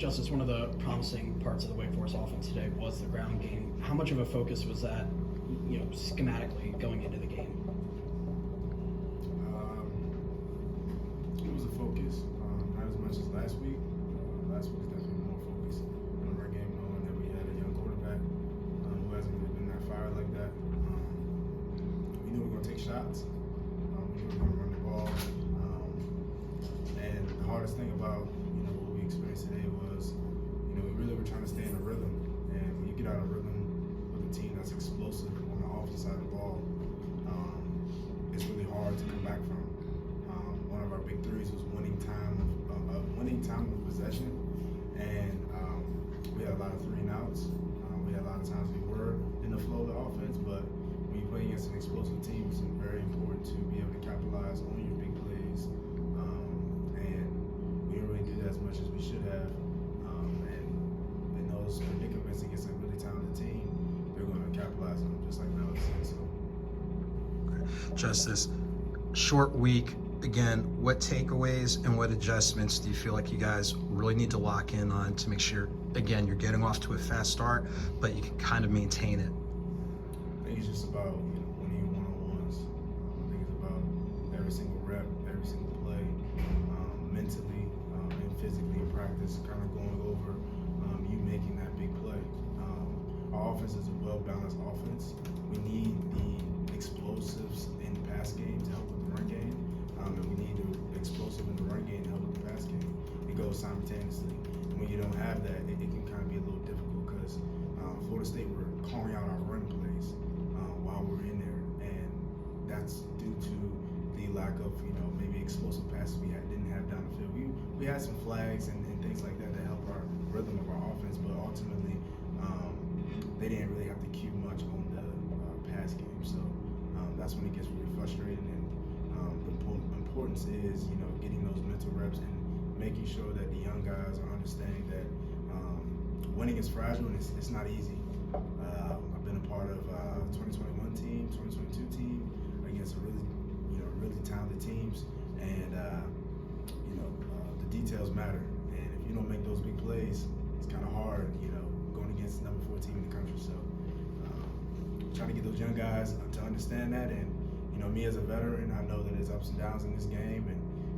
Justice, one of the promising parts of the Wake Forest offense today was the ground game. How much of a focus was that, schematically going into the game? It was a focus, not as much as last week. Last week was definitely more focused on our game, knowing that we had a young quarterback who hasn't really been that fire like that. We knew we were going to take shots. We knew we were going to run the ball. And the hardest thing about what we experienced today was, we really were trying to stay in a rhythm. And when you get out of rhythm with a team that's explosive on the offensive side of the ball, it's really hard to come back from. One of our big threes was winning time of possession, and we had a lot of 3-and-outs. We had a lot of times we were in the flow of the offense, but when you play against an explosive team, it's very important to be able to capitalize on your big plays. And we didn't really do that as much as we should have. And in those predicaments against a really talented team, they're going to capitalize on them, just like Mel said. So. Justice, short week. Again, what takeaways and what adjustments do you feel like you guys really need to lock in on to make sure, again, you're getting off to a fast start, but you can kind of maintain it? I think it's just about winning one-on-ones. I think it's about every single rep, every single play, mentally and physically in practice, kind of going over you making that big play. Our offense is a well-balanced offense. We need the explosives in the pass game to help with the run game. And we need the explosive in the run game to help with the pass game. It goes simultaneously. And when you don't have that, it can kind of be a little difficult because Florida State were calling out our run plays while we're in there, and that's due to the lack of maybe explosive passes we didn't have down the field. We had some flags and things like that help our rhythm of our offense, but ultimately they didn't really have to cue much on the pass game. So that's when it gets really frustrating. And the importance is, getting those mental reps and making sure that the young guys are understanding that winning is fragile and it's not easy. I've been a part of 2021 team, 2022 team against really talented teams, and the details matter. And if you don't make those big plays, it's kind of hard, going against the number 4 team in the country. So trying to get those young guys to understand that, and me as a veteran, I know that there's ups and downs in this game, and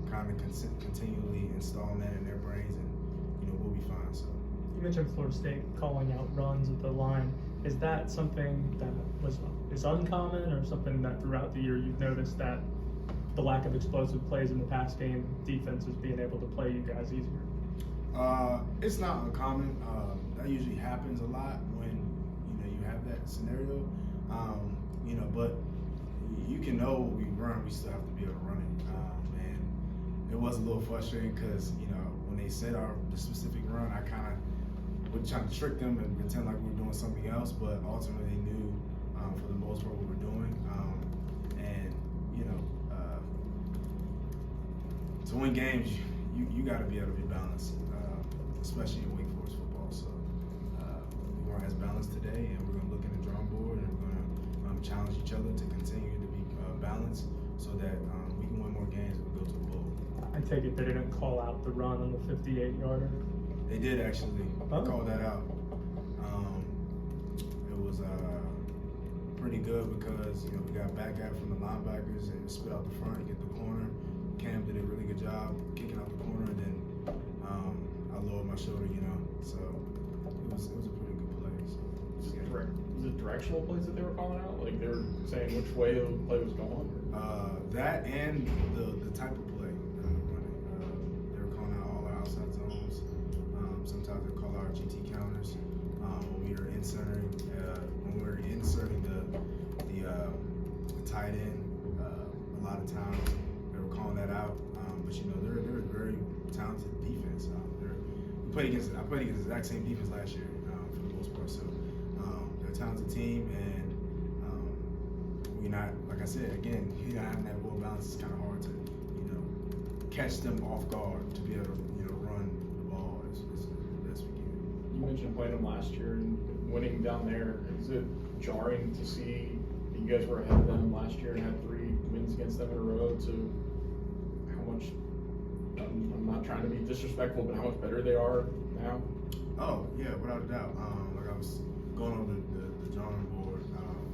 kind of continually installing that in their brains, and we'll be fine. So you mentioned Florida State calling out runs at the line. Is that something that is uncommon, or something that throughout the year you've noticed that the lack of explosive plays in the pass game, defense is being able to play you guys easier? It's not uncommon. That usually happens a lot when you have that scenario. But you can know what we run, we still have to be able to run it. And it was a little frustrating because, when they said the specific run, I kind of was trying to trick them and pretend like we were doing something else, but ultimately they knew for the most part what we were doing. To win games, you got to be able to be balanced, especially in Wake Forest football. So we weren't as balanced today, and we're going to look at the drawing board, and we're going to challenge each other to continue to be balanced so that we can win more games and we go to the bowl. I take it they didn't call out the run on the 58-yarder? They did actually. Call that out. It was pretty good because we got back at it from the linebackers and spit out the front and get the corner. Cam did a really good job kicking out the corner, and then I lowered my shoulder, so it was a pretty good play. So, Was it directional plays that they were calling out? Like they were saying which way the play was going? That and the type of play running. They were calling out all our outside zones. Sometimes they call out our GT counters. When we were inserting the tight end, a lot of times they were calling that out. But they're a very talented defense. I played against the exact same defense last year for the most part. So they're a talented team, and we're not, like I said, again, not having that well balance is kind of hard to catch them off guard to be able to run the ball as best we can. You mentioned playing them last year and winning down there. Is it jarring to see that you guys were ahead of them last year and had 3 wins against them in a row, to how much I'm not trying to be disrespectful, but how much better they are now? Oh yeah, without a doubt. Like I was going on the drawing board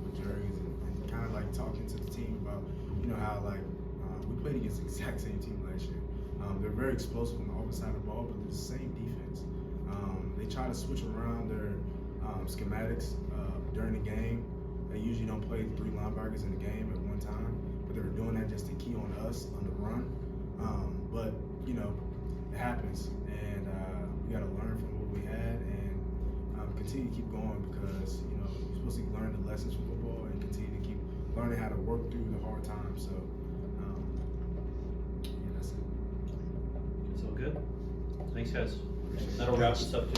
with Jerry's and kind of like talking to the team about, you know, how like we played against the exact same team last year. They're very explosive on the offensive side of the ball, but they're the same defense. They try to switch around their schematics during the game. They usually don't play 3 linebackers in the game at one time, but they were doing that just to key on us on the run. But you know, it happens, and we got to learn from what we had and continue to keep going, because you know you're supposed to learn the lessons from football and continue to keep learning how to work through the hard times. So yeah, that's it. It's all good. Thanks, guys. Appreciate it. That'll wrap us up.